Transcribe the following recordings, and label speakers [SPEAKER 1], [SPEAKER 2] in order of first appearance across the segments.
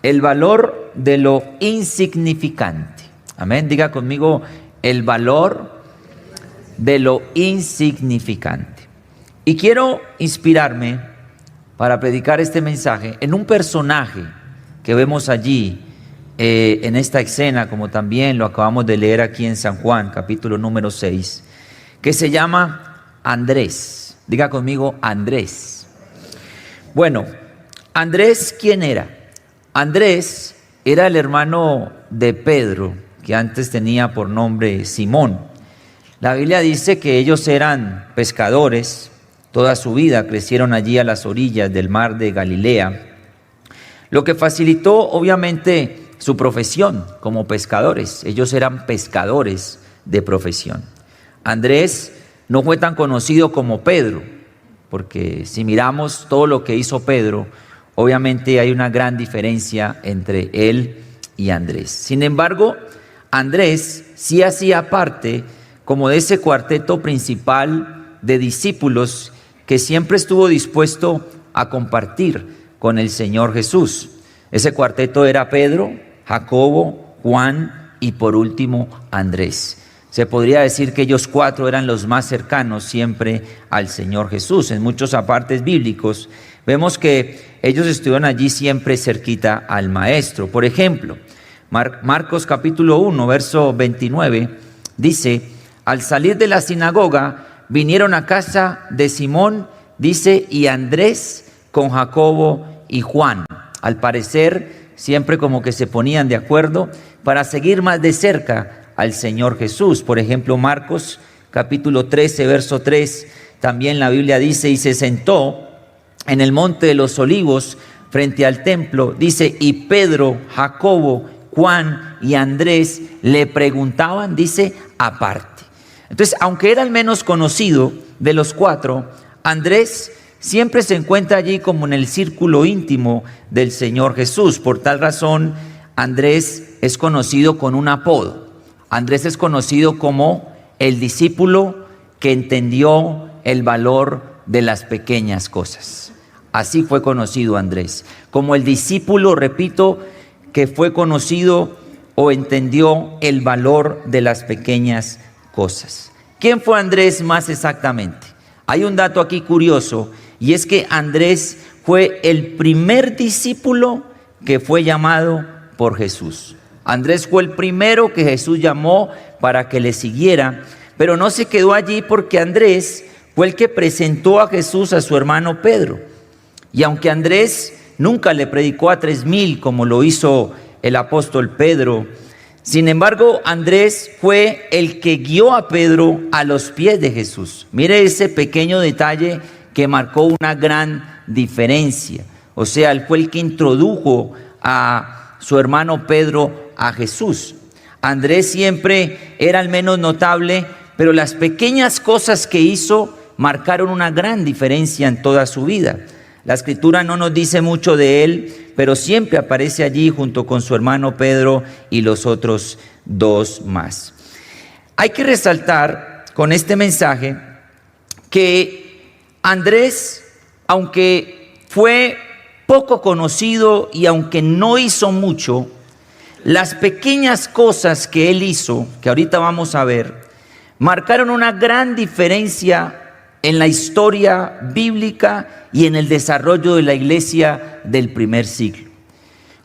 [SPEAKER 1] el valor de lo insignificante. Amén. Diga conmigo, el valor de lo insignificante. Y quiero inspirarme para predicar este mensaje en un personaje que vemos allí en esta escena, como también lo acabamos de leer aquí en San Juan, capítulo número 6, que se llama Andrés. Diga conmigo, Andrés. Bueno, Andrés, ¿quién era? Andrés era el hermano de Pedro, que antes tenía por nombre Simón. La Biblia dice que ellos eran pescadores, toda su vida crecieron allí a las orillas del mar de Galilea, lo que facilitó obviamente su profesión como pescadores. Ellos eran pescadores de profesión. Andrés no fue tan conocido como Pedro, porque si miramos todo lo que hizo Pedro, obviamente hay una gran diferencia entre él y Andrés. Sin embargo, Andrés sí hacía parte como de ese cuarteto principal de discípulos que siempre estuvo dispuesto a compartir con el Señor Jesús. Ese cuarteto era Pedro, Jacobo, Juan y por último Andrés. Se podría decir que ellos cuatro eran los más cercanos siempre al Señor Jesús. En muchos apartes bíblicos vemos que ellos estuvieron allí siempre cerquita al Maestro. Por ejemplo, Marcos capítulo 1, verso 29, dice: al salir de la sinagoga, vinieron a casa de Simón, dice, y Andrés con Jacobo y Juan. Al parecer, siempre como que se ponían de acuerdo para seguir más de cerca al Señor Jesús. Por ejemplo, Marcos capítulo 13, verso 3, también la Biblia dice, y se sentó en el monte de los olivos frente al templo, dice, y Pedro, Jacobo, Juan y Andrés le preguntaban, dice, aparte. Entonces, aunque era el menos conocido de los cuatro, Andrés siempre se encuentra allí como en el círculo íntimo del Señor Jesús. Por tal razón, Andrés es conocido con un apodo. Andrés es conocido como el discípulo que entendió el valor de las pequeñas cosas. Así fue conocido Andrés, como el discípulo, repito, que fue conocido o entendió el valor de las pequeñas cosas. ¿Quién fue Andrés más exactamente? Hay un dato aquí curioso, y es que Andrés fue el primer discípulo que fue llamado por Jesús. Andrés fue el primero que Jesús llamó para que le siguiera, pero no se quedó allí, porque Andrés fue el que presentó a Jesús a su hermano Pedro. Y aunque Andrés nunca le predicó a 3,000 como lo hizo el apóstol Pedro, sin embargo, Andrés fue el que guió a Pedro a los pies de Jesús. Mire ese pequeño detalle que marcó una gran diferencia. O sea, él fue el que introdujo a su hermano Pedro a Jesús. Andrés siempre era el menos notable, pero las pequeñas cosas que hizo marcaron una gran diferencia en toda su vida. La Escritura no nos dice mucho de él, pero siempre aparece allí junto con su hermano Pedro y los otros dos más. Hay que resaltar con este mensaje que Andrés, aunque fue poco conocido y aunque no hizo mucho, las pequeñas cosas que él hizo, que ahorita vamos a ver, marcaron una gran diferencia en la historia bíblica y en el desarrollo de la iglesia del primer siglo.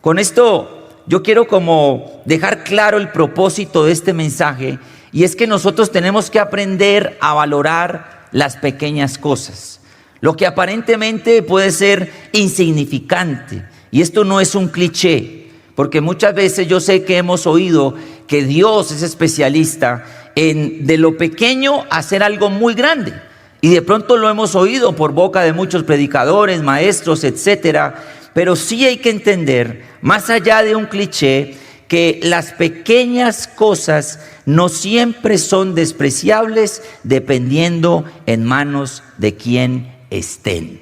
[SPEAKER 1] Con esto yo quiero como dejar claro el propósito de este mensaje, y es que nosotros tenemos que aprender a valorar las pequeñas cosas. Lo que aparentemente puede ser insignificante, y esto no es un cliché, porque muchas veces yo sé que hemos oído que Dios es especialista en de lo pequeño hacer algo muy grande. Y de pronto lo hemos oído por boca de muchos predicadores, maestros, etcétera. Pero sí hay que entender, más allá de un cliché, que las pequeñas cosas no siempre son despreciables dependiendo en manos de quien estén.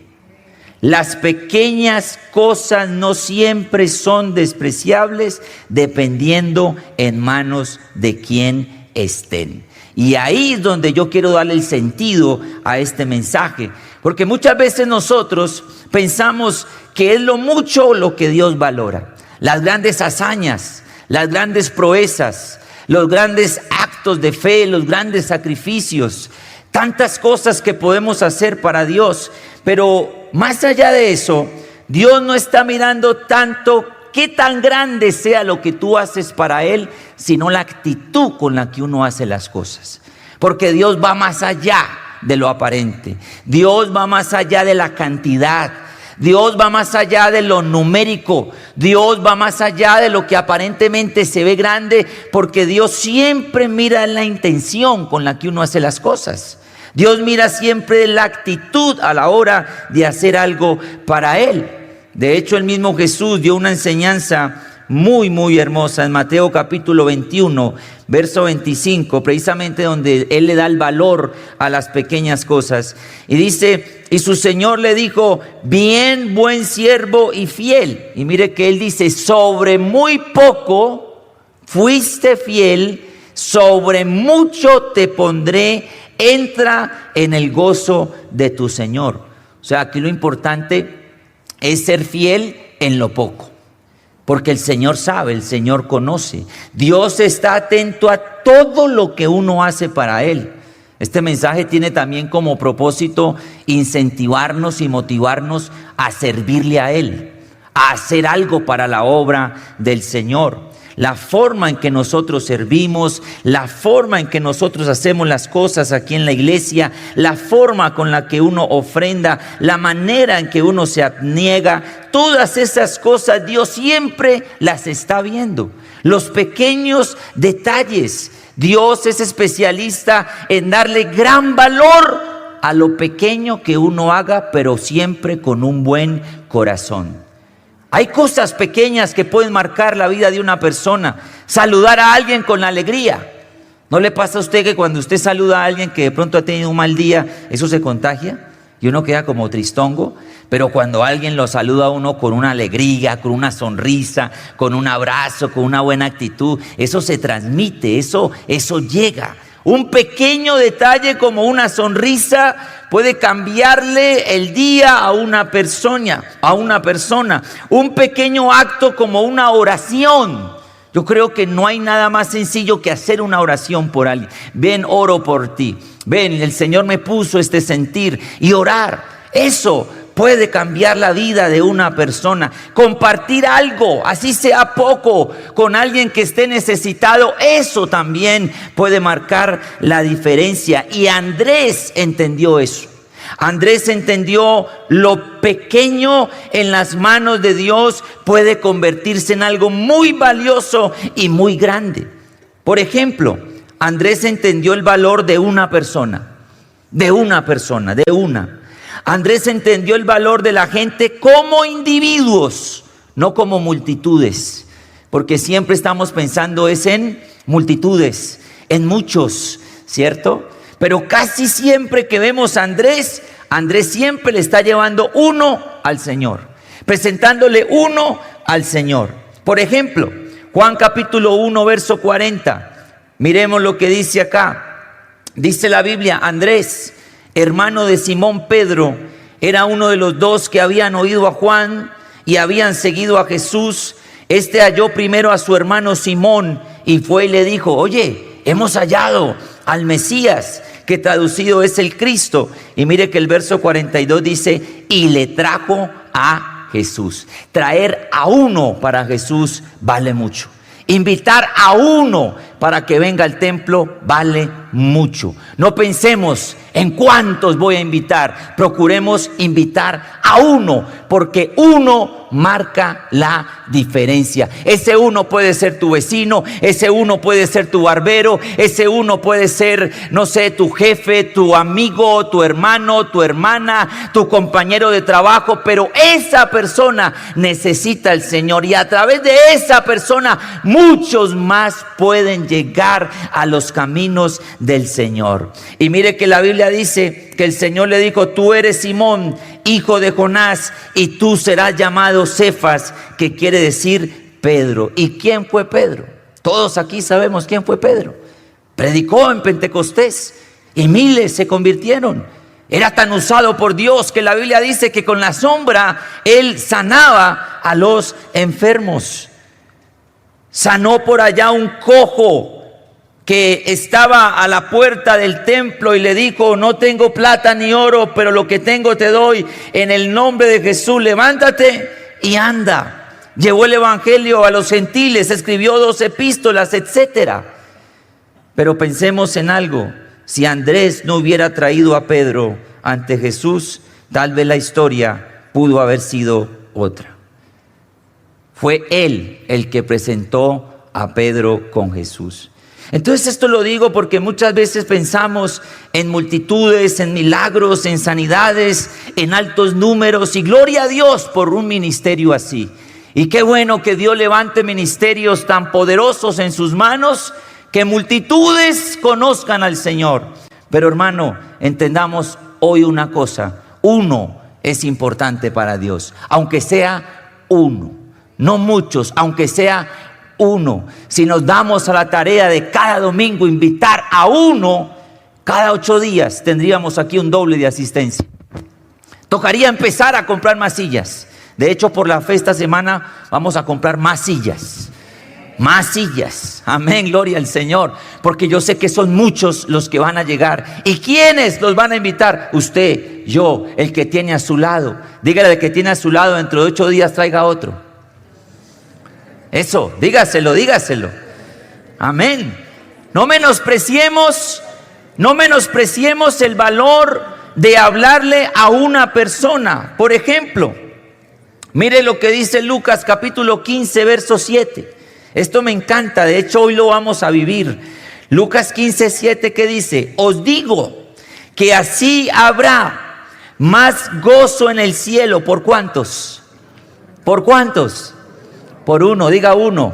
[SPEAKER 1] Las pequeñas cosas no siempre son despreciables dependiendo en manos de quien estén. Y ahí es donde yo quiero darle el sentido a este mensaje, porque muchas veces nosotros pensamos que es lo mucho lo que Dios valora. las grandes hazañas, las grandes proezas, los grandes actos de fe, los grandes sacrificios, tantas cosas que podemos hacer para Dios. Pero más allá de eso, Dios no está mirando tanto qué tan grande sea lo que tú haces para Él, sino la actitud con la que uno hace las cosas. Porque Dios va más allá de lo aparente. Dios va más allá de la cantidad. Dios va más allá de lo numérico. Dios va más allá de lo que aparentemente se ve grande, porque Dios siempre mira la intención con la que uno hace las cosas. Dios mira siempre la actitud a la hora de hacer algo para Él. De hecho, el mismo Jesús dio una enseñanza muy hermosa en Mateo capítulo 21, verso 25, precisamente donde Él le da el valor a las pequeñas cosas. Y dice, y su Señor le dijo: bien, buen siervo y fiel. Y mire que Él dice: sobre muy poco fuiste fiel, sobre mucho te pondré, entra en el gozo de tu Señor. O sea, aquí lo importante es ser fiel en lo poco, porque el Señor sabe, el Señor conoce. Dios está atento a todo lo que uno hace para Él. Este mensaje tiene también como propósito incentivarnos y motivarnos a servirle a Él, a hacer algo para la obra del Señor. La forma en que nosotros servimos, la forma en que nosotros hacemos las cosas aquí en la iglesia, la forma con la que uno ofrenda, la manera en que uno se abniega, todas esas cosas Dios siempre las está viendo. Los pequeños detalles. Dios es especialista en darle gran valor a lo pequeño que uno haga, pero siempre con un buen corazón. Hay cosas pequeñas que pueden marcar la vida de una persona. Saludar a alguien con alegría. ¿No le pasa a usted que cuando usted saluda a alguien que de pronto ha tenido un mal día, eso se contagia y uno queda como tristongo? Pero cuando alguien lo saluda a uno con una alegría, con una sonrisa, con un abrazo, con una buena actitud, eso se transmite, eso llega. Un pequeño detalle como una sonrisa puede cambiarle el día a una persona. Un pequeño acto como una oración. Yo creo que no hay nada más sencillo que hacer una oración por alguien. Ven, oro por ti. Ven, el Señor me puso este sentir, y orar. Eso puede cambiar la vida de una persona. Compartir algo, así sea poco, con alguien que esté necesitado, eso también puede marcar la diferencia. Y Andrés entendió eso. Andrés entendió lo pequeño en las manos de Dios puede convertirse en algo muy valioso y muy grande. Por ejemplo, Andrés entendió el valor de una persona. Andrés entendió el valor de la gente como individuos, no como multitudes, porque siempre estamos pensando es en multitudes, en muchos, ¿cierto? Pero casi siempre que vemos a Andrés siempre le está llevando uno al Señor, presentándole uno al Señor. Por ejemplo, Juan capítulo 1, verso 40, miremos lo que dice acá. Dice la Biblia: Andrés, hermano de Simón Pedro, era uno de los dos que habían oído a Juan y habían seguido a Jesús. Este halló primero a su hermano Simón y fue y le dijo: oye, hemos hallado al Mesías, que traducido es el Cristo. Y mire que el verso 42 dice: y le trajo a Jesús. Traer a uno para Jesús vale mucho. Invitar a uno para que venga al templo vale mucho. No pensemos en cuántos voy a invitar. Procuremos invitar a uno, porque uno marca la diferencia. Ese uno puede ser tu vecino, ese uno puede ser tu barbero, ese uno puede ser, no sé, tu jefe, tu amigo, tu hermano, tu hermana, tu compañero de trabajo, pero esa persona necesita al Señor, y a través de esa persona muchos más pueden llegar a los caminos del Señor. Y mire que la Biblia dice que el Señor le dijo: tú eres Simón, hijo de Jonás, y tú serás llamado Cefas, que quiere decir Pedro. ¿Y quién fue Pedro? Todos aquí sabemos quién fue Pedro. Predicó en Pentecostés y miles se convirtieron. Era tan usado por Dios que la Biblia dice que con la sombra él sanaba a los enfermos. sanó por allá un cojo que estaba a la puerta del templo y le dijo: no tengo plata ni oro, pero lo que tengo te doy. En el nombre de Jesús, levántate y anda. Llevó el evangelio a los gentiles, escribió 2 epístolas, etc. Pero pensemos en algo: si Andrés no hubiera traído a Pedro ante Jesús, tal vez la historia pudo haber sido otra. Fue él el que presentó a Pedro con Jesús. Entonces esto lo digo porque muchas veces pensamos en multitudes, en milagros, en sanidades, en altos números, y gloria a Dios por un ministerio así. Y qué bueno que Dios levante ministerios tan poderosos en sus manos, que multitudes conozcan al Señor. Pero hermano, entendamos hoy una cosa: uno es importante para Dios, aunque sea uno, no muchos, aunque sea uno. Si nos damos a la tarea de cada domingo invitar a uno, cada 8 días tendríamos aquí un doble de asistencia. Tocaría empezar a comprar más sillas. De hecho, por la fe esta semana vamos a comprar más sillas. Más sillas. Amén, gloria al Señor. Porque yo sé que son muchos los que van a llegar. ¿Y quiénes los van a invitar? Usted, yo, el que tiene a su lado. Dígale al que tiene a su lado: dentro de 8 días traiga otro. Eso, dígaselo. Amén. No menospreciemos el valor de hablarle a una persona. Por ejemplo, mire lo que dice Lucas capítulo 15, verso 7. Esto me encanta, de hecho hoy lo vamos a vivir. Lucas 15, 7, ¿qué dice? Os digo que así habrá más gozo en el cielo. ¿Por cuántos? ¿Por cuántos? Por uno, diga uno.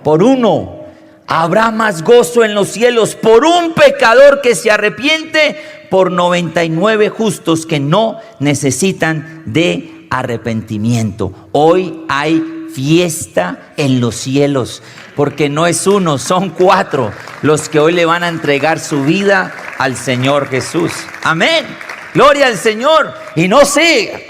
[SPEAKER 1] Por uno. Habrá más gozo en los cielos por un pecador que se arrepiente, por 99 justos que no necesitan de arrepentimiento. Hoy hay fiesta en los cielos, porque no es uno, son 4 los que hoy le van a entregar su vida al Señor Jesús. Amén. Gloria al Señor. Y no sé,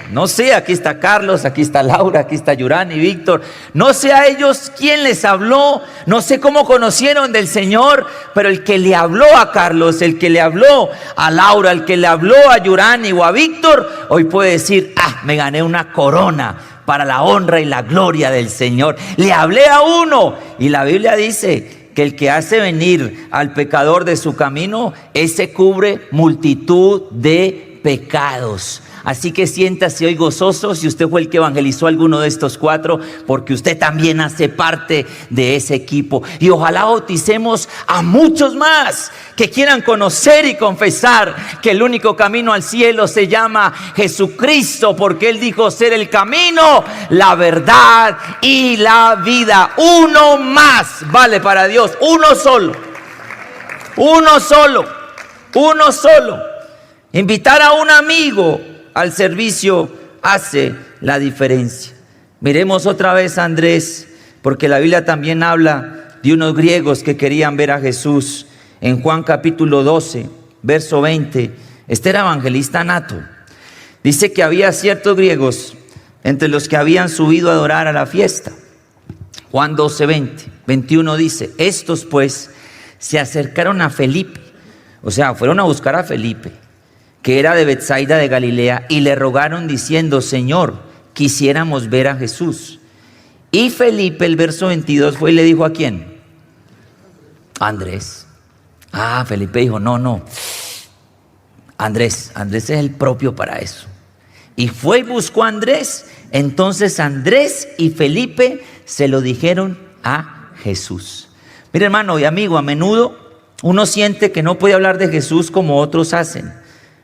[SPEAKER 1] aquí está Carlos, aquí está Laura, aquí está Yurani, Víctor. No sé a ellos quién les habló, no sé cómo conocieron del Señor, pero el que le habló a Carlos, el que le habló a Laura, el que le habló a Yurani o a Víctor, hoy puede decir: me gané una corona para la honra y la gloria del Señor. Le hablé a uno, y la Biblia dice que el que hace venir al pecador de su camino, ese cubre multitud de pecados. Así que siéntase hoy gozoso si usted fue el que evangelizó a alguno de estos 4, porque usted también hace parte de ese equipo. Y ojalá bauticemos a muchos más que quieran conocer y confesar que el único camino al cielo se llama Jesucristo, porque Él dijo ser el camino, la verdad y la vida. Uno más vale para Dios, uno solo. Uno solo. Uno solo. Invitar a un amigo al servicio hace la diferencia. Miremos otra vez a Andrés, porque la Biblia también habla de unos griegos que querían ver a Jesús. En Juan capítulo 12, verso 20, este era evangelista nato. Dice que había ciertos griegos entre los que habían subido a adorar a la fiesta. Juan 12, 21 dice: estos pues se acercaron a Felipe, o sea, fueron a buscar a Felipe, que era de Betsaida de Galilea, y le rogaron diciendo: Señor, quisiéramos ver a Jesús. Y Felipe, el verso 22, fue y le dijo: ¿a quién? A Andrés. Felipe dijo: no, Andrés es el propio para eso. Y fue y buscó a Andrés. Entonces Andrés y Felipe se lo dijeron a Jesús. Mire, hermano y amigo, a menudo uno siente que no puede hablar de Jesús como otros hacen.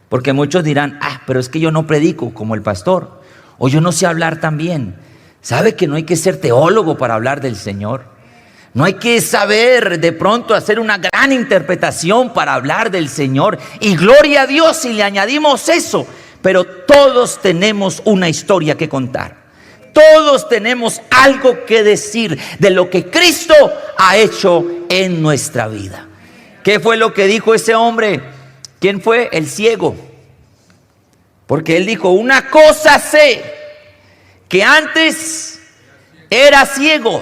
[SPEAKER 1] Porque muchos dirán: pero es que yo no predico como el pastor, o yo no sé hablar tan bien. ¿Sabe que no hay que ser teólogo para hablar del Señor? No hay que saber de pronto hacer una gran interpretación para hablar del Señor. Y gloria a Dios si le añadimos eso. Pero todos tenemos una historia que contar. Todos tenemos algo que decir de lo que Cristo ha hecho en nuestra vida. ¿Qué fue lo que dijo ese hombre? ¿Quién fue? El ciego. Porque él dijo: una cosa sé, que antes era ciego,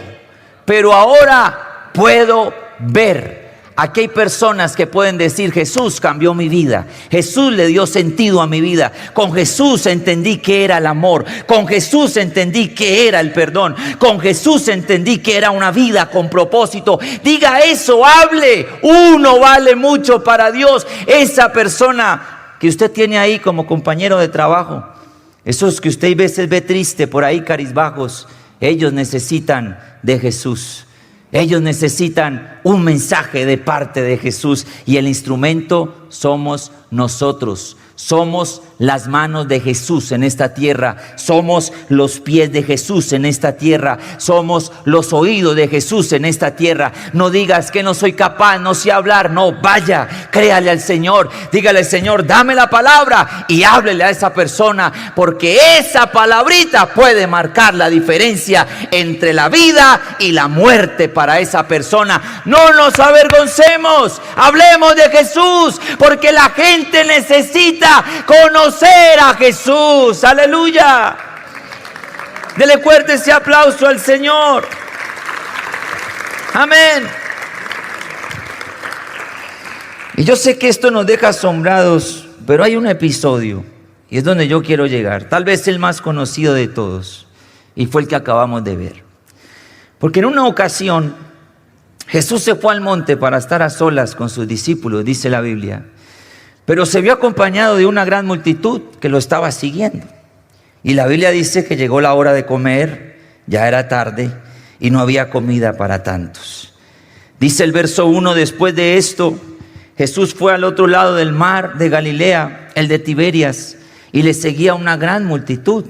[SPEAKER 1] pero ahora puedo ver. Aquí hay personas que pueden decir: Jesús cambió mi vida, Jesús le dio sentido a mi vida, con Jesús entendí que era el amor, con Jesús entendí que era el perdón, con Jesús entendí que era una vida con propósito. Diga eso, hable. Uno vale mucho para Dios. Esa persona que usted tiene ahí como compañero de trabajo, esos que usted a veces ve triste por ahí, cabizbajos, ellos necesitan de Jesús. Ellos necesitan un mensaje de parte de Jesús, y el instrumento somos nosotros. Somos las manos de Jesús en esta tierra, somos los pies de Jesús en esta tierra, somos los oídos de Jesús en esta tierra. No digas que no soy capaz, no sé hablar. No, vaya, créale al Señor, dígale: Señor, dame la palabra, y háblele a esa persona, porque esa palabrita puede marcar la diferencia entre la vida y la muerte para esa persona. No nos avergoncemos, hablemos de Jesús, porque la gente necesita conocer a Jesús. Aleluya. Dele fuerte ese aplauso al Señor. Amén. Y yo sé que esto nos deja asombrados, pero hay un episodio, y es donde yo quiero llegar, tal vez el más conocido de todos, y fue el que acabamos de ver. Porque en una ocasión Jesús se fue al monte para estar a solas con sus discípulos, dice la Biblia. Pero se vio acompañado de una gran multitud que lo estaba siguiendo. Y la Biblia dice que llegó la hora de comer, ya era tarde y no había comida para tantos. Dice el verso 1: después de esto, Jesús fue al otro lado del mar de Galilea, el de Tiberias, y le seguía una gran multitud,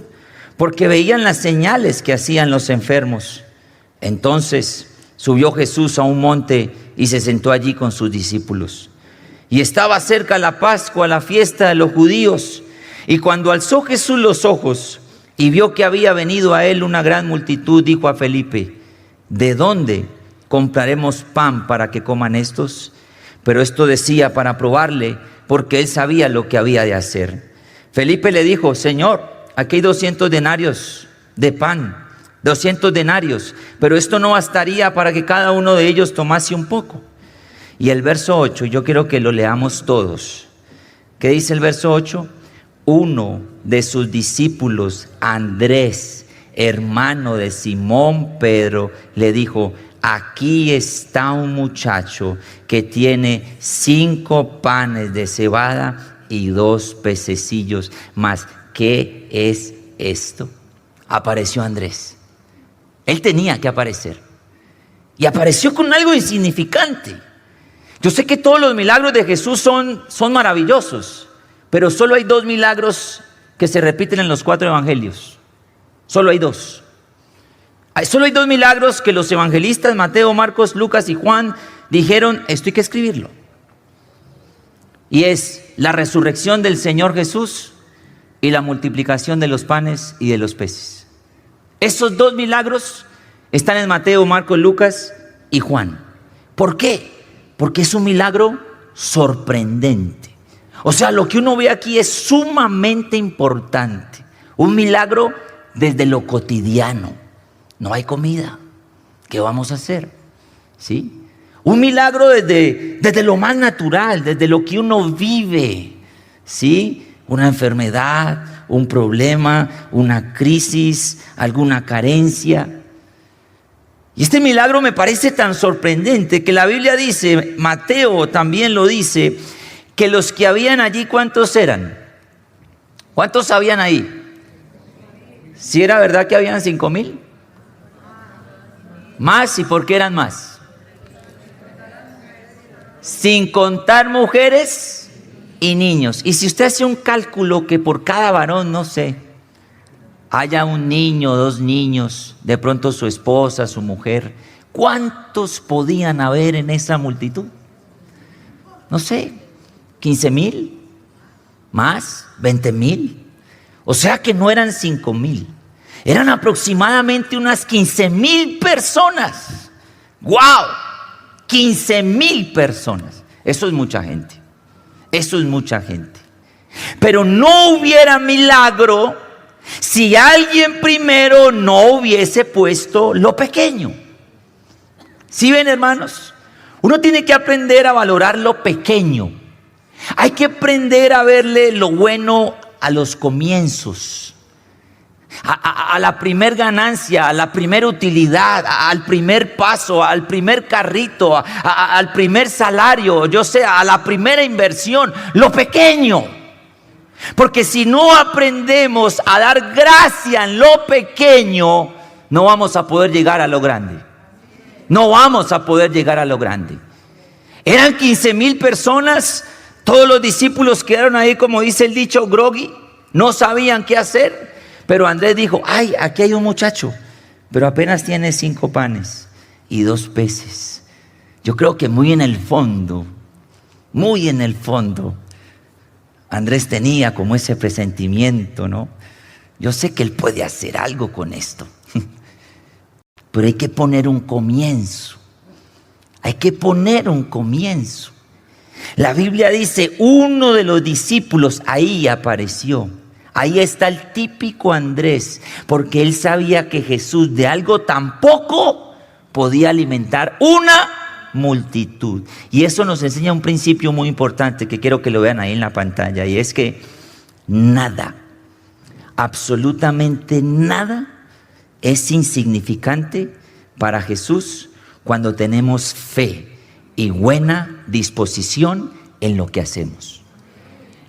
[SPEAKER 1] porque veían las señales que hacían los enfermos. Entonces subió Jesús a un monte y se sentó allí con sus discípulos. Y estaba cerca la Pascua, la fiesta de los judíos. Y cuando alzó Jesús los ojos y vio que había venido a él una gran multitud, dijo a Felipe: ¿de dónde compraremos pan para que coman estos? Pero esto decía para probarle, porque él sabía lo que había de hacer. Felipe le dijo: Señor, aquí hay 200 denarios de pan, 200 denarios, pero esto no bastaría para que cada uno de ellos tomase un poco. Y el verso 8, yo quiero que lo leamos todos. ¿Qué dice el verso 8? Uno de sus discípulos, Andrés, hermano de Simón Pedro, le dijo: aquí está un muchacho que tiene 5 panes de cebada y 2 pececillos. Mas, ¿qué es esto? Apareció Andrés. Él tenía que aparecer. Y apareció con algo insignificante. Yo sé que todos los milagros de Jesús son maravillosos, pero solo hay 2 milagros que se repiten en los 4 evangelios. Solo hay 2. Solo hay 2 milagros que los evangelistas Mateo, Marcos, Lucas y Juan dijeron: esto hay que escribirlo. Y es la resurrección del Señor Jesús y la multiplicación de los panes y de los peces. Esos 2 milagros están en Mateo, Marcos, Lucas y Juan. ¿Por qué? Porque es un milagro sorprendente. O sea, lo que uno ve aquí es sumamente importante. Un milagro desde lo cotidiano. No hay comida. ¿Qué vamos a hacer? ¿Sí? Un milagro desde lo más natural, desde lo que uno vive. ¿Sí? Una enfermedad, un problema, una crisis, alguna carencia. Y este milagro me parece tan sorprendente que la Biblia dice, Mateo también lo dice, que los que habían allí, ¿cuántos eran? ¿Cuántos habían ahí? ¿Si era verdad que habían 5,000? Más, ¿y por qué eran más? Sin contar mujeres y niños. Y si usted hace un cálculo que por cada varón, no sé, haya un niño, 2 niños, de pronto su esposa, su mujer, ¿cuántos podían haber en esa multitud? No sé, 15,000, más, 20,000. O sea que no eran 5,000, eran aproximadamente unas 15,000 personas. ¡Wow! 15,000 personas. Eso es mucha gente. Eso es mucha gente. Pero no hubiera milagro si alguien primero no hubiese puesto lo pequeño. ¿Sí ven, hermanos? Uno tiene que aprender a valorar lo pequeño. Hay que aprender a verle lo bueno a los comienzos, a la primer ganancia, a la primera utilidad, al primer paso, al primer carrito, al primer salario, a la primera inversión, lo pequeño. Porque si no aprendemos a dar gracia en lo pequeño, no vamos a poder llegar a lo grande. No vamos a poder llegar a lo grande. Eran 15,000 personas. Todos los discípulos quedaron ahí, como dice el dicho, groggy. No sabían qué hacer. Pero Andrés dijo, ay, aquí hay un muchacho, pero apenas tiene 5 panes y 2 peces. Yo creo que muy en el fondo, Andrés tenía como ese presentimiento, ¿no? Yo sé que él puede hacer algo con esto. Pero hay que poner un comienzo. Hay que poner un comienzo. La Biblia dice, uno de los discípulos ahí apareció. Ahí está el típico Andrés, porque él sabía que Jesús de algo tan poco podía alimentar una multitud. Y eso nos enseña un principio muy importante que quiero que lo vean ahí en la pantalla. Y es que nada, absolutamente nada, es insignificante para Jesús cuando tenemos fe y buena disposición en lo que hacemos.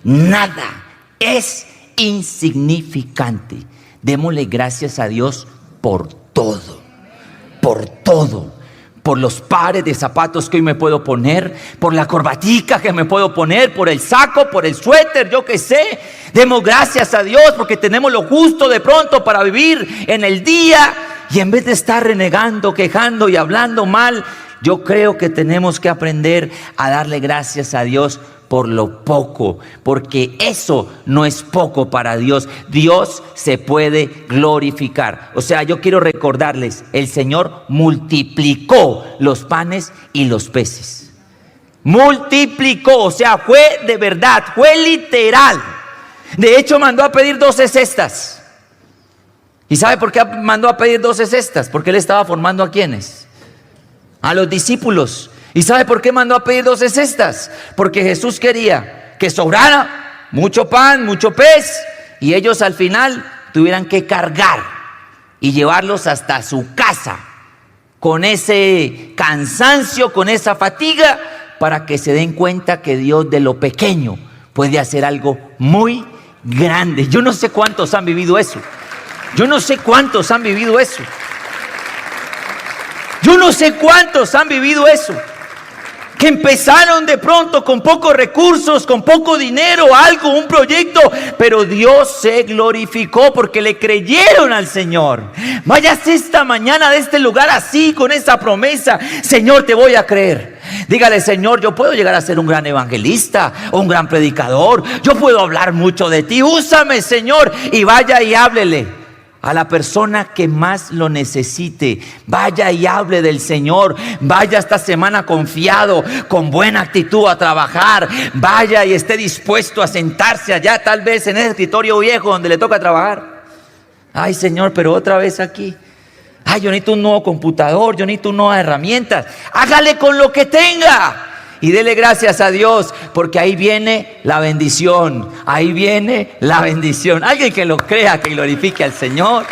[SPEAKER 1] Nada es insignificante. Démosle gracias a Dios por todo, por los pares de zapatos que hoy me puedo poner, por la corbatica que me puedo poner, por el saco, por el suéter, yo qué sé. Demos gracias a Dios porque tenemos lo justo de pronto para vivir en el día, y en vez de estar renegando, quejando y hablando mal, yo creo que tenemos que aprender a darle gracias a Dios por lo poco, porque eso no es poco para Dios. Dios se puede glorificar. O sea, yo quiero recordarles, el Señor multiplicó los panes y los peces. Multiplicó, o sea, fue de verdad, fue literal. De hecho, mandó a pedir 12 cestas. ¿Y sabe por qué mandó a pedir 12 cestas? Porque él estaba formando ¿a quiénes? A los discípulos. ¿Y sabe por qué mandó a pedir 12 cestas? Porque Jesús quería que sobrara mucho pan, mucho pez, y ellos al final tuvieran que cargar y llevarlos hasta su casa con ese cansancio, con esa fatiga, para que se den cuenta que Dios de lo pequeño puede hacer algo muy grande. Yo no sé cuántos han vivido eso. Yo no sé cuántos han vivido eso. Yo no sé cuántos han vivido eso. Que empezaron de pronto con pocos recursos, con poco dinero, algo, un proyecto, pero Dios se glorificó porque le creyeron al Señor. Váyase esta mañana de este lugar así, con esa promesa: Señor, te voy a creer. Dígale: Señor, yo puedo llegar a ser un gran evangelista o un gran predicador, yo puedo hablar mucho de ti, úsame, Señor. Y vaya y háblele a la persona que más lo necesite. Vaya y hable del Señor. Vaya esta semana confiado, con buena actitud a trabajar. Vaya y esté dispuesto a sentarse allá, tal vez en ese escritorio viejo donde le toca trabajar. Ay, Señor, pero otra vez aquí. Ay, yo necesito un nuevo computador, yo necesito nuevas herramientas. Hágale con lo que tenga y dele gracias a Dios, porque ahí viene la bendición. Ahí viene la bendición. Alguien que lo crea, que glorifique al Señor.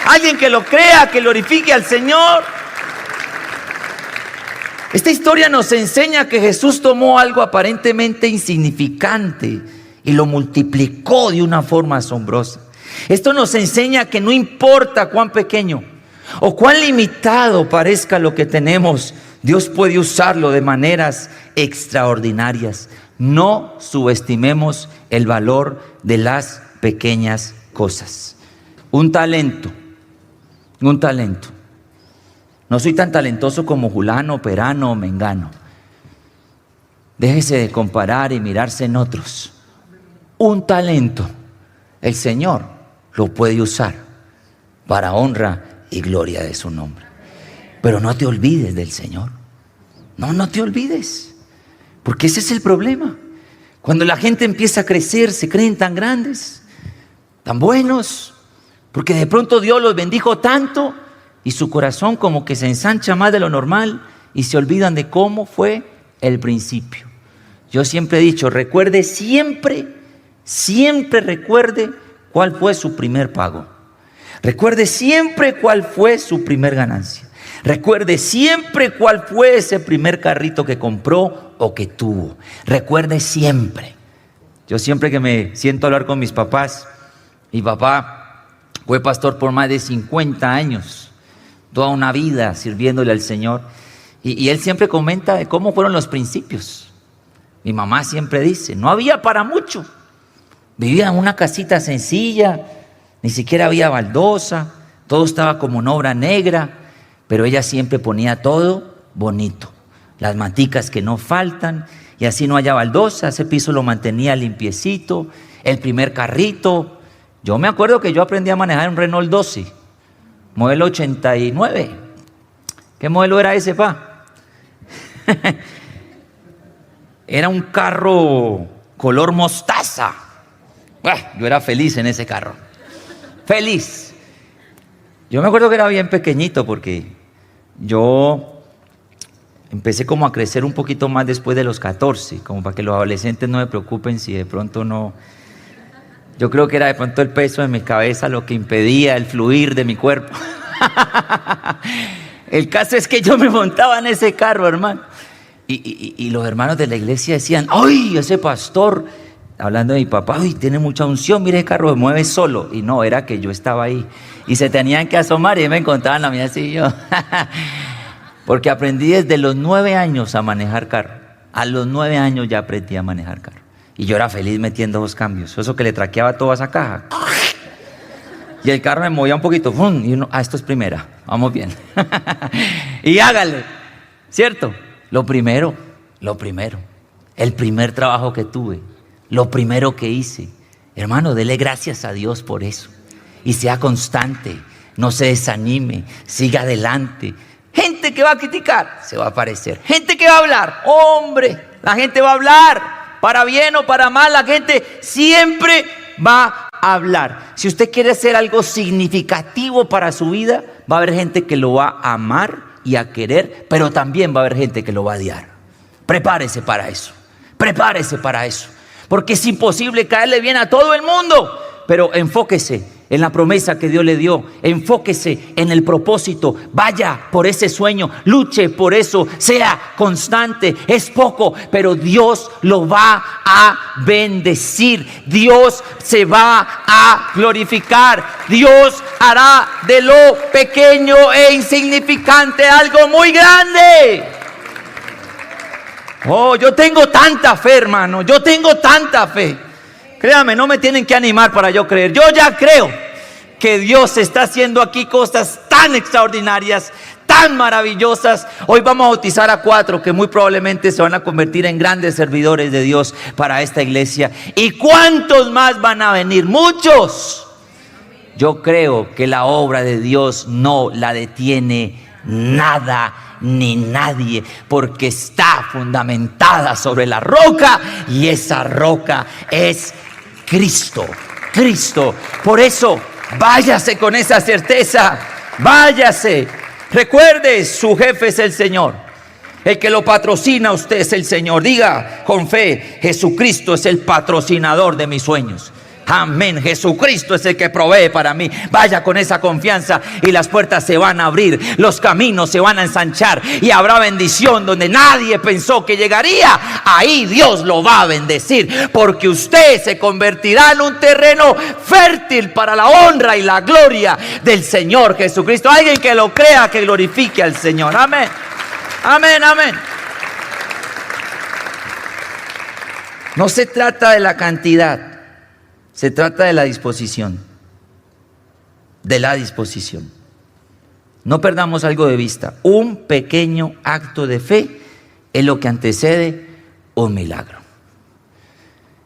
[SPEAKER 1] Alguien que lo crea, que glorifique al Señor. Esta historia nos enseña que Jesús tomó algo aparentemente insignificante y lo multiplicó de una forma asombrosa. Esto nos enseña que no importa cuán pequeño o cuán limitado parezca lo que tenemos, Dios puede usarlo de maneras extraordinarias. No subestimemos el valor de las pequeñas cosas. Un talento. No soy tan talentoso como Julano, Perano o Mengano. Déjese de comparar y mirarse en otros. Un talento, el Señor lo puede usar para honra y gloria de su nombre. Pero no te olvides del Señor. No te olvides. Porque ese es el problema. Cuando la gente empieza a crecer, se creen tan grandes, tan buenos, porque de pronto Dios los bendijo tanto y su corazón como que se ensancha más de lo normal y se olvidan de cómo fue el principio. Yo siempre he dicho, recuerde siempre, siempre recuerde cuál fue su primer pago. Recuerde siempre cuál fue su primer ganancia. Recuerde siempre cuál fue ese primer carrito que compró o que tuvo. Recuerde siempre. Yo siempre que me siento a hablar con mis papás, mi papá fue pastor por más de 50 años, toda una vida sirviéndole al Señor. Y él siempre comenta de cómo fueron los principios. Mi mamá siempre dice, no había para mucho. Vivía en una casita sencilla, ni siquiera había baldosa, todo estaba como en obra negra, pero ella siempre ponía todo bonito. Las manticas que no faltan, y así no haya baldosa, ese piso lo mantenía limpiecito, el primer carrito. Yo me acuerdo que yo aprendí a manejar un Renault 12, modelo 89. ¿Qué modelo era ese, pa? Era un carro color mostaza. Yo era feliz en ese carro. Feliz. Yo me acuerdo que era bien pequeñito porque yo empecé como a crecer un poquito más después de los 14, como para que los adolescentes no me preocupen si de pronto no. Yo creo que era de pronto el peso de mi cabeza lo que impedía el fluir de mi cuerpo. El caso es que yo me montaba en ese carro, hermano. Y los hermanos de la iglesia decían, ¡ay, ese pastor! Hablando de mi papá, ¡ay, tiene mucha unción! Mire, el carro se mueve solo. Y no, era que yo estaba ahí. Y se tenían que asomar y me encontraban a mí así yo. Porque aprendí desde los 9 años a manejar carro. A los 9 años ya aprendí a manejar carro. Y yo era feliz metiendo 2 cambios. Eso que le traqueaba toda esa caja. Y el carro me movía un poquito. ¡Fum! Y uno, esto es primera. Vamos bien. Y hágale. ¿Cierto? Lo primero. El primer trabajo que tuve. Lo primero que hice. Hermano, dele gracias a Dios por eso. Y sea constante. No se desanime. Siga adelante. Gente que va a criticar, se va a aparecer. Gente que va a hablar, hombre, la gente va a hablar, para bien o para mal, la gente siempre va a hablar. Si usted quiere hacer algo significativo para su vida, va a haber gente que lo va a amar y a querer, pero también va a haber gente que lo va a odiar. Prepárese para eso, porque es imposible caerle bien a todo el mundo, pero enfóquese en la promesa que Dios le dio, enfóquese en el propósito, vaya por ese sueño, luche por eso, sea constante, es poco, pero Dios lo va a bendecir, Dios se va a glorificar, Dios hará de lo pequeño e insignificante algo muy grande. Oh, yo tengo tanta fe, hermano, yo tengo tanta fe. Créame, no me tienen que animar para yo creer. Yo ya creo que Dios está haciendo aquí cosas tan extraordinarias, tan maravillosas. Hoy vamos a bautizar a 4 que muy probablemente se van a convertir en grandes servidores de Dios para esta iglesia. ¿Y cuántos más van a venir? Muchos. Yo creo que la obra de Dios no la detiene nada ni nadie, porque está fundamentada sobre la roca y esa roca es Cristo. Por eso, váyase con esa certeza, váyase. Recuerde, su jefe es el Señor. El que lo patrocina a usted es el Señor. Diga con fe, Jesucristo es el patrocinador de mis sueños. Amén, Jesucristo es el que provee para mí. Vaya con esa confianza y las puertas se van a abrir, los caminos se van a ensanchar y habrá bendición donde nadie pensó que llegaría. Ahí Dios lo va a bendecir, porque usted se convertirá en un terreno fértil para la honra y la gloria del Señor Jesucristo. Alguien que lo crea, que glorifique al Señor. Amén, amén, amén. No se trata de la cantidad, se trata de la disposición. No perdamos algo de vista. Un pequeño acto de fe es lo que antecede un milagro.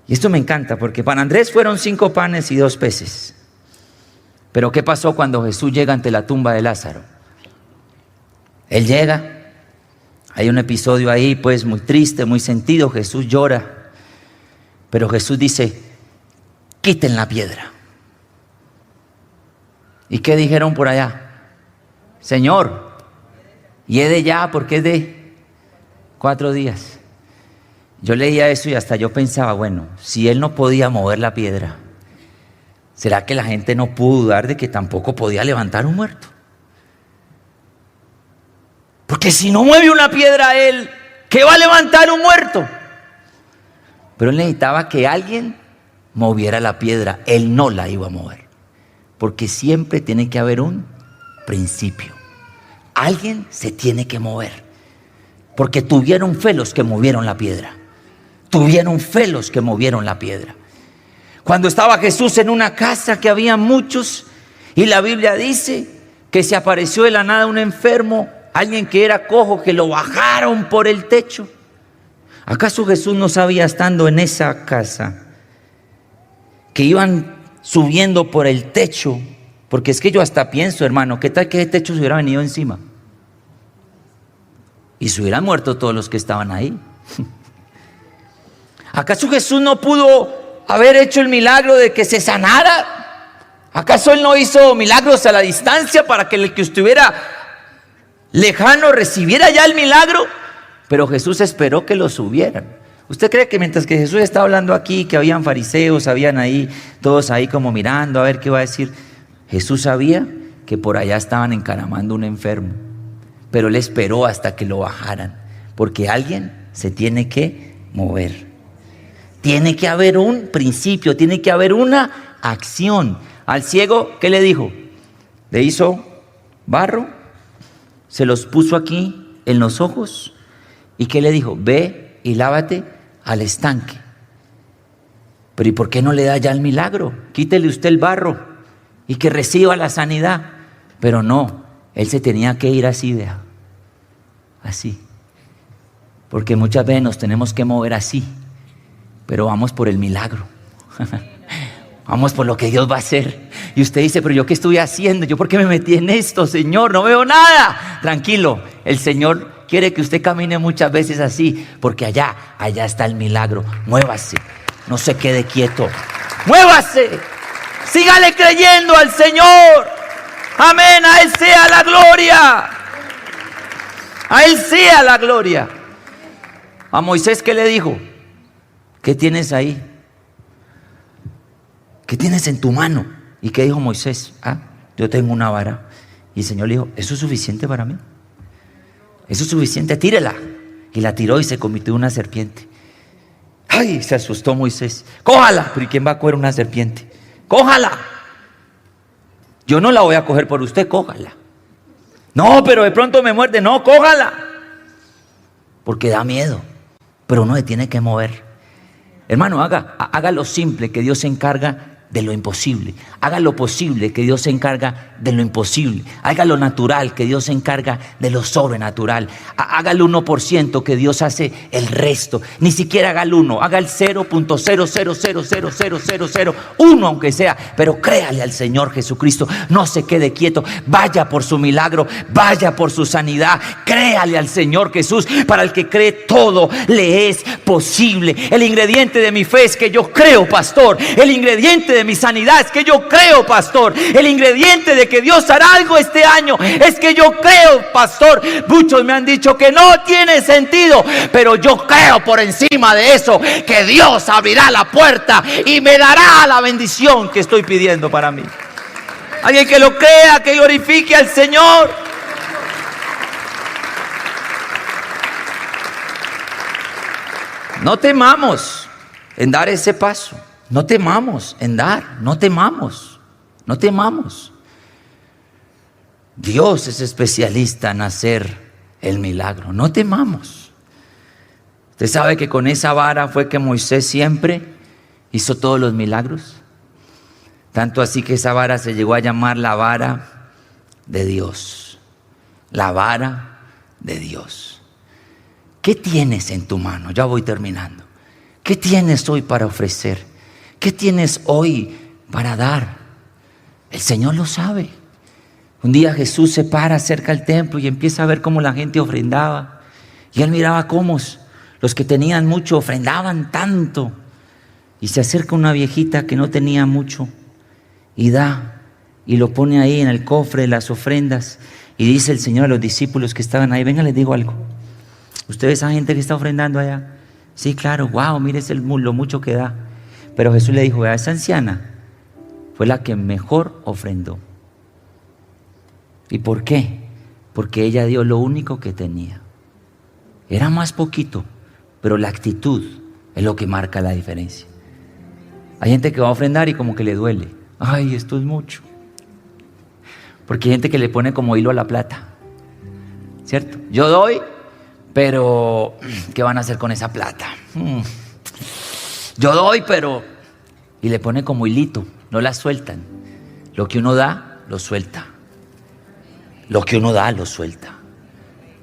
[SPEAKER 1] Y esto me encanta, porque para Andrés fueron 5 panes y 2 peces. Pero ¿qué pasó cuando Jesús llega ante la tumba de Lázaro? Él llega, hay un episodio ahí pues muy triste, muy sentido. Jesús llora, pero Jesús dice: quiten la piedra. ¿Y qué dijeron por allá? Señor, y es de ya porque es de 4 días. Yo leía eso y hasta yo pensaba, bueno, si él no podía mover la piedra, ¿será que la gente no pudo dudar de que tampoco podía levantar un muerto? Porque si no mueve una piedra él, ¿qué va a levantar un muerto? Pero él necesitaba que alguien moviera la piedra, él no la iba a mover. Porque siempre tiene que haber un principio. Alguien se tiene que mover. Porque tuvieron fe los que movieron la piedra. Tuvieron fe los que movieron la piedra. Cuando estaba Jesús en una casa que había muchos, y la Biblia dice que se apareció de la nada un enfermo, alguien que era cojo, que lo bajaron por el techo. ¿Acaso Jesús no sabía, estando en esa casa, que iban subiendo por el techo? Porque es que yo hasta pienso, hermano, ¿qué tal que ese techo se hubiera venido encima? Y se hubieran muerto todos los que estaban ahí. ¿Acaso Jesús no pudo haber hecho el milagro de que se sanara? ¿Acaso Él no hizo milagros a la distancia para que el que estuviera lejano recibiera ya el milagro? Pero Jesús esperó que lo subieran. ¿Usted cree que mientras que Jesús estaba hablando aquí, que habían fariseos, habían ahí, todos ahí como mirando a ver qué iba a decir? Jesús sabía que por allá estaban encaramando un enfermo, pero Él esperó hasta que lo bajaran, porque alguien se tiene que mover. Tiene que haber un principio, tiene que haber una acción. Al ciego, ¿qué le dijo? Le hizo barro, se los puso aquí en los ojos, ¿y qué le dijo? Ve y lávate al estanque. Pero ¿y por qué no le da ya el milagro? Quítele usted el barro y que reciba la sanidad. Pero no, él se tenía que ir así, vea, así. Porque muchas veces nos tenemos que mover así, pero vamos por el milagro. Vamos por lo que Dios va a hacer. Y usted dice, pero ¿yo qué estoy haciendo? ¿Yo por qué me metí en esto, Señor? No veo nada. Tranquilo, el Señor quiere que usted camine muchas veces así, porque allá está el milagro. Muévase, no se quede quieto. Muévase, sígale creyendo al Señor. Amén, a Él sea la gloria. A Él sea la gloria. A Moisés, ¿qué le dijo? ¿Qué tienes ahí? ¿Qué tienes en tu mano? ¿Y qué dijo Moisés? Yo tengo una vara. Y el Señor le dijo, ¿eso es suficiente para mí? Eso es suficiente, tírela. Y la tiró y se convirtió en una serpiente. ¡Ay! Se asustó Moisés. ¡Cójala! ¿Pero y quién va a coger una serpiente? ¡Cójala! Yo no la voy a coger por usted, cójala. No, pero de pronto me muerde. No, cójala. Porque da miedo, pero uno se tiene que mover. Hermano, haga lo simple, que Dios se encarga de lo imposible. Haga lo posible, que Dios se encarga de lo imposible. Haga lo natural, que Dios se encarga de lo sobrenatural. Haga el 1%, que Dios hace el resto. Ni siquiera haga el 1, haga el 0.0000001, aunque sea, pero créale al Señor Jesucristo. No se quede quieto, vaya por su milagro, vaya por su sanidad. Créale al Señor Jesús. Para el que cree, todo le es posible. El ingrediente de mi fe es que yo creo, pastor. El ingrediente de mi sanidad es que yo creo, pastor. El ingrediente de que Dios hará algo este año es que yo creo, pastor. Muchos me han dicho que no tiene sentido, pero yo creo por encima de eso que Dios abrirá la puerta y me dará la bendición que estoy pidiendo para mí. Alguien que lo crea, que glorifique al Señor. No temamos en dar ese paso. No temamos en dar, no temamos. Dios es especialista en hacer el milagro, no temamos. Usted sabe que con esa vara fue que Moisés siempre hizo todos los milagros. Tanto así que esa vara se llegó a llamar la vara de Dios. La vara de Dios. ¿Qué tienes en tu mano? Ya voy terminando. ¿Qué tienes hoy para ofrecer? ¿Qué tienes hoy para dar? El Señor lo sabe. Un día Jesús se para cerca del templo y empieza a ver cómo la gente ofrendaba. Y Él miraba cómo los que tenían mucho ofrendaban tanto. Y se acerca una viejita que no tenía mucho y da. Y lo pone ahí en el cofre de las ofrendas. Y dice el Señor a los discípulos que estaban ahí: venga, les digo algo. ¿Ustedes esa gente que está ofrendando allá? Sí, claro, wow, mire lo mucho que da. Pero Jesús le dijo: vea, esa anciana fue la que mejor ofrendó. ¿Y por qué? Porque ella dio lo único que tenía. Era más poquito, pero la actitud es lo que marca la diferencia. Hay gente que va a ofrendar y como que le duele. Ay, esto es mucho. Porque hay gente que le pone como hilo a la plata, ¿cierto? Yo doy, pero ¿qué van a hacer con esa plata? Yo doy, pero... Y le pone como hilito, no la sueltan. Lo que uno da, lo suelta. Lo que uno da, lo suelta.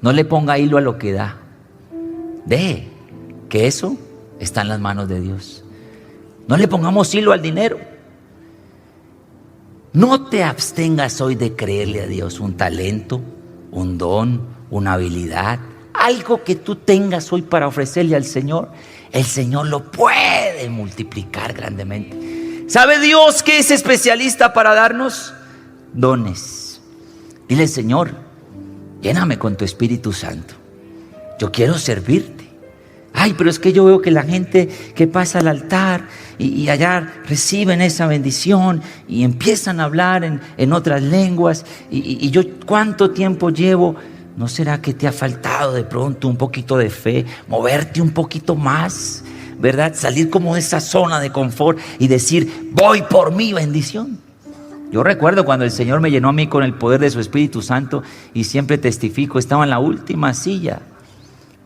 [SPEAKER 1] No le ponga hilo a lo que da. Deje que eso está en las manos de Dios. No le pongamos hilo al dinero. No te abstengas hoy de creerle a Dios un talento, un don, una habilidad, algo que tú tengas hoy para ofrecerle al Señor. El Señor lo puede multiplicar grandemente. ¿Sabe Dios que es especialista para darnos dones? Dile: Señor, lléname con tu Espíritu Santo. Yo quiero servirte. Ay, pero es que yo veo que la gente que pasa al altar y allá reciben esa bendición y empiezan a hablar en otras lenguas. Y yo, ¿cuánto tiempo llevo? ¿No será que te ha faltado de pronto un poquito de fe? Moverte un poquito más, ¿verdad? Salir como de esa zona de confort y decir: voy por mi bendición. Yo recuerdo cuando el Señor me llenó a mí con el poder de su Espíritu Santo, y siempre testifico, estaba en la última silla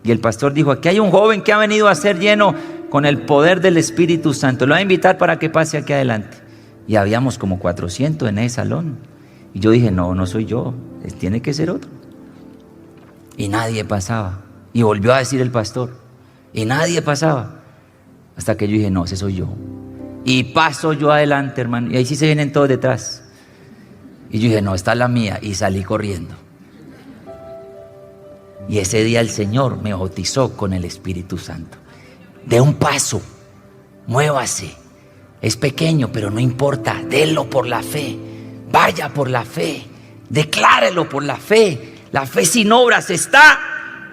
[SPEAKER 1] y el pastor dijo: aquí hay un joven que ha venido a ser lleno con el poder del Espíritu Santo, lo voy a invitar para que pase aquí adelante. Y habíamos como 400 en ese salón, y yo dije: no soy yo, tiene que ser otro. Y nadie pasaba. Y volvió a decir el pastor, y nadie pasaba, hasta que yo dije: no, ese soy yo. Y paso yo adelante, hermano, y ahí sí se vienen todos detrás. Y yo dije: no, esta es la mía, y salí corriendo. Y ese día el Señor me bautizó con el Espíritu Santo. De un paso, muévase. Es pequeño, pero no importa, délo por la fe. Vaya por la fe, declárelo por la fe. La fe sin obras está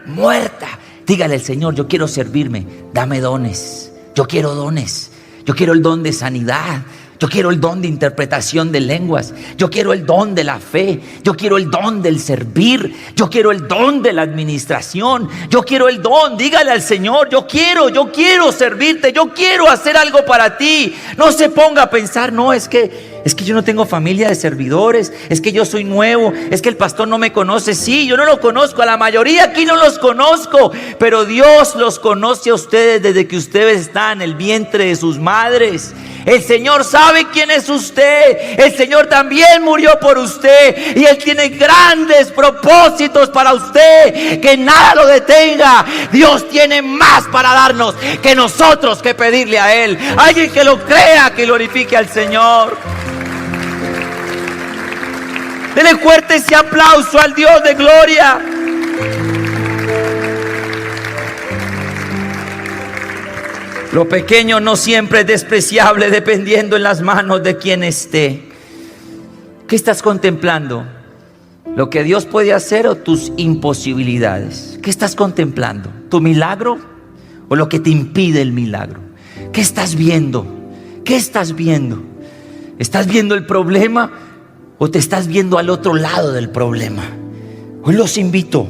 [SPEAKER 1] muerta. Dígale al Señor: yo quiero servirme, dame dones. Yo quiero dones. Yo quiero el don de sanidad. Yo quiero el don de interpretación de lenguas. Yo quiero el don de la fe. Yo quiero el don del servir. Yo quiero el don de la administración. Yo quiero el don. Dígale al Señor: yo quiero servirte. Yo quiero hacer algo para ti. No se ponga a pensar: no, es que yo no tengo familia de servidores. Es que yo soy nuevo. Es que el pastor no me conoce. Sí, yo no lo conozco. A la mayoría aquí no los conozco. Pero Dios los conoce a ustedes desde que ustedes están en el vientre de sus madres. El Señor sabe quién es usted. El Señor también murió por usted. Y Él tiene grandes propósitos para usted. Que nada lo detenga. Dios tiene más para darnos que nosotros que pedirle a Él. Alguien que lo crea, que glorifique al Señor. Denle fuerte ese aplauso al Dios de gloria. Lo pequeño no siempre es despreciable, dependiendo en las manos de quien esté. ¿Qué estás contemplando? ¿Lo que Dios puede hacer o tus imposibilidades? ¿Qué estás contemplando? ¿Tu milagro o lo que te impide el milagro? ¿Qué estás viendo? ¿Qué estás viendo? ¿Estás viendo el problema o te estás viendo al otro lado del problema? Hoy los invito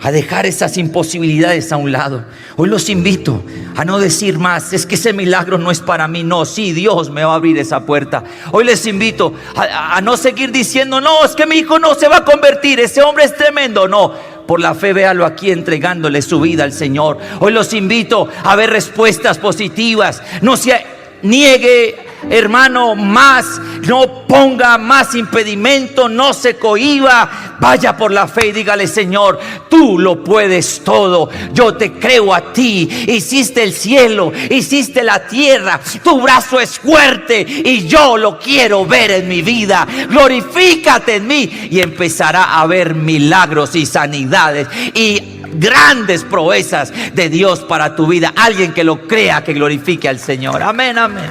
[SPEAKER 1] a dejar esas imposibilidades a un lado. Hoy los invito a no decir más: es que ese milagro no es para mí. No, sí, Dios me va a abrir esa puerta. Hoy les invito a no seguir diciendo: no, es que mi hijo no se va a convertir, ese hombre es tremendo. No, por la fe véalo aquí entregándole su vida al Señor. Hoy los invito a ver respuestas positivas. No se niegue, hermano, más. No ponga más impedimento, no se cohíba. Vaya por la fe y dígale: Señor, tú lo puedes todo. Yo te creo a ti. Hiciste el cielo, hiciste la tierra. Tu brazo es fuerte y yo lo quiero ver en mi vida. Glorifícate en mí y empezará a haber milagros y sanidades y grandes proezas de Dios para tu vida. Alguien que lo crea, que glorifique al Señor. Amén, amén.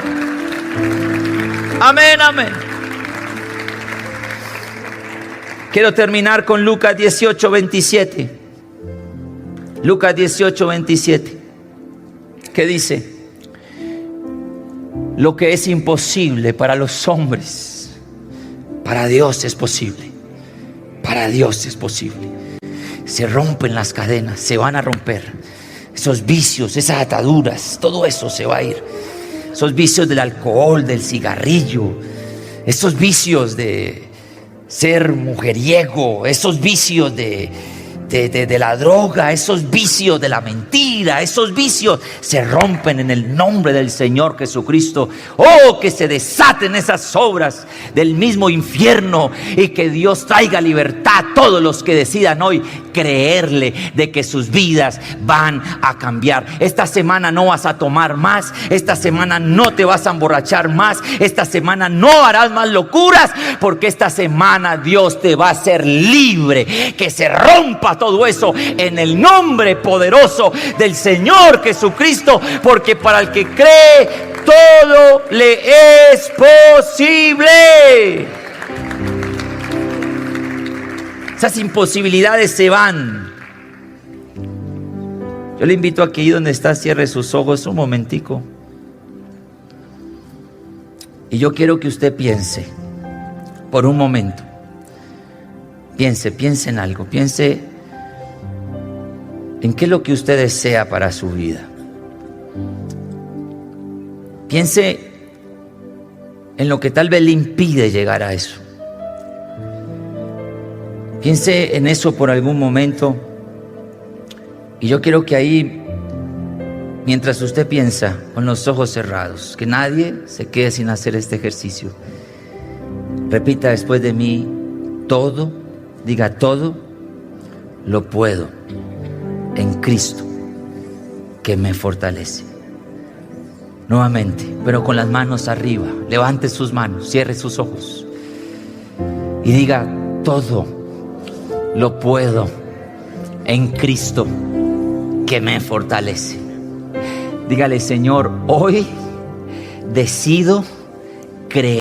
[SPEAKER 1] Amén, amén. Quiero terminar con Lucas 18:27. Lucas 18:27. ¿Qué dice? Lo que es imposible para los hombres, para Dios es posible. Para Dios es posible. Se rompen las cadenas, se van a romper. Esos vicios, esas ataduras, todo eso se va a ir. Esos vicios del alcohol, del cigarrillo, esos vicios de ser mujeriego, esos vicios de la droga, esos vicios de la mentira, esos vicios se rompen en el nombre del Señor Jesucristo. Oh, que se desaten esas obras del mismo infierno y que Dios traiga libertad a todos los que decidan hoy creerle de que sus vidas van a cambiar. Esta semana no vas a tomar más, esta semana no te vas a emborrachar más, esta semana no harás más locuras, porque esta semana Dios te va a hacer libre. Que se rompa todo eso en el nombre poderoso del Señor Jesucristo, porque para el que cree todo le es posible. Esas imposibilidades se van. Yo le invito a que ahí donde está cierre sus ojos un momentico. Y yo quiero que usted piense por un momento. Piense en algo. Piense en qué es lo que usted desea para su vida. Piense en lo que tal vez le impide llegar a eso. Piense en eso por algún momento. Y yo quiero que ahí, mientras usted piensa, con los ojos cerrados, que nadie se quede sin hacer este ejercicio. Repita después de mí: todo, diga todo, lo puedo en Cristo que me fortalece. Nuevamente, pero con las manos arriba. Levante sus manos, cierre sus ojos y diga: todo lo puedo en Cristo que me fortalece. Dígale: Señor, hoy decido creer.